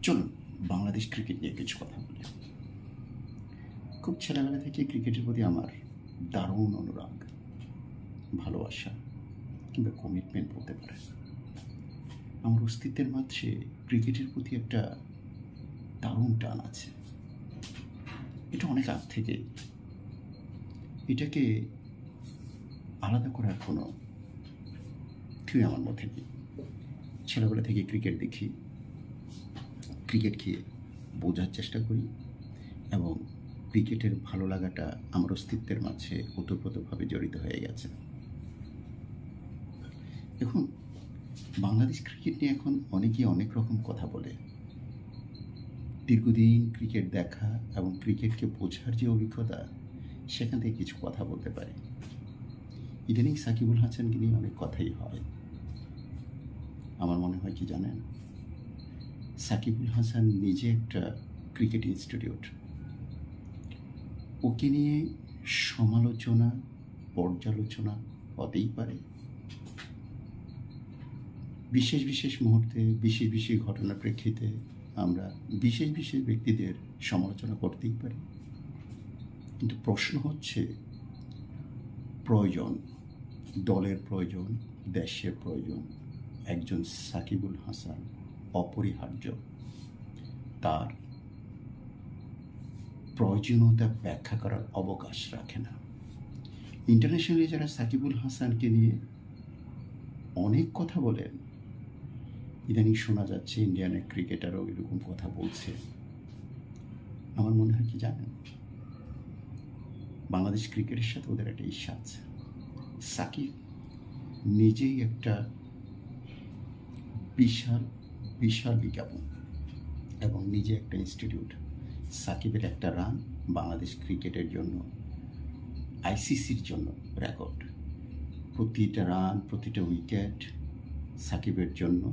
চলুন বাংলাদেশ ক্রিকেট নিয়ে কিছু কথা বলি। খুব ছেলেবেলা থেকে ক্রিকেটের প্রতি আমার দারুণ অনুরাগ, ভালোবাসা কিংবা কমিটমেন্ট বলতে পারে। আমার অস্তিত্বের মাঝে ক্রিকেটের প্রতি একটা দারুণ টান আছে। এটা অনেক আগ থেকে, এটাকে আলাদা করার কোনো থিওরি আমার মধ্যে নেই। ছেলেবেলা থেকে ক্রিকেট দেখি, ক্রিকেটকে বোঝার চেষ্টা করি এবং ক্রিকেটের ভালো লাগাটা আমার অস্তিত্বের মাঝে ওতপ্রোতভাবে জড়িত হয়ে গেছে। এখন বাংলাদেশ ক্রিকেট নিয়ে এখন অনেকেই অনেক রকম কথা বলে। দীর্ঘদিন ক্রিকেট দেখা এবং ক্রিকেটকে বোঝার যে অভিজ্ঞতা, সেখান থেকে কিছু কথা বলতে পারি। ইদানিং সাকিবুল হাসানকে নিয়ে অনেক কথাই হয়। আমার মনে হয় কি জানেন, সাকিবুল হাসান নিজে একটা ক্রিকেট ইনস্টিটিউট। ওকে নিয়ে সমালোচনা, পর্যালোচনা হতেই পারে। বিশেষ বিশেষ মুহূর্তে, বিশেষ বিশেষ ঘটনার প্রেক্ষিতে আমরা বিশেষ বিশেষ ব্যক্তিদের সমালোচনা করতেই পারি। কিন্তু প্রশ্ন হচ্ছে, প্রয়োজন, দলের প্রয়োজন, দেশের প্রয়োজন, একজন সাকিবুল হাসান অপরিহার্য। তার প্রয়োজনীয়তা ব্যাখ্যা করার অবকাশ রাখে না। ইন্টারন্যাশনালি যারা সাকিবুল হাসানকে নিয়ে অনেক কথা বলেন, ইদানিং শোনা যাচ্ছে ইন্ডিয়ানের ক্রিকেটারও এরকম কথা বলছে। আমার মনে হয় কি জানেন, বাংলাদেশ ক্রিকেটের সাথে ওদের একটা ইচ্ছা আছে। সাকিব নিজেই একটা বিশাল বিশাল বিজ্ঞাপন এবং নিজে একটা ইনস্টিটিউট। সাকিবের একটা রান বাংলাদেশ ক্রিকেটের জন্য, আইসিসির জন্য রেকর্ড। প্রতিটা রান, প্রতিটা উইকেট সাকিবের জন্য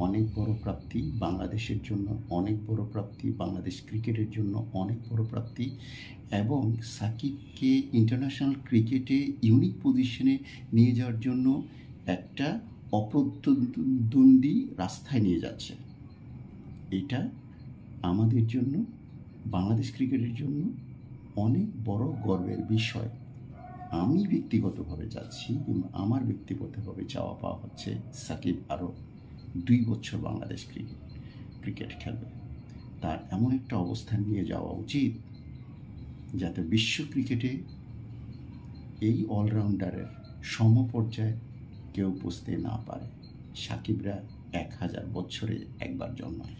অনেক বড় প্রাপ্তি, বাংলাদেশের জন্য অনেক বড় প্রাপ্তি, বাংলাদেশ ক্রিকেটের জন্য অনেক বড় প্রাপ্তি। এবং সাকিবকে ইন্টারন্যাশনাল ক্রিকেটে ইউনিক পজিশনে নিয়ে যাওয়ার জন্য একটা অপ্রতিদ্বন্দ্বী রাস্তায় নিয়ে যাচ্ছে। এটা আমাদের জন্য, বাংলাদেশ ক্রিকেটের জন্য অনেক বড় গর্বের বিষয়। আমি ব্যক্তিগতভাবে যাচ্ছি, আমার ব্যক্তিগতভাবে চাওয়া পাওয়া হচ্ছে সাকিব আরও 2 বছর বাংলাদেশ ক্রিকেট খেলবে। তার এমন একটা অবস্থান নিয়ে যাওয়া উচিত যাতে বিশ্ব ক্রিকেটে এই অলরাউন্ডারের সমপর্যায়ে কেউ বুঝতে না পারে। সাকিবরা 1000 বছরে একবার জন্মায়।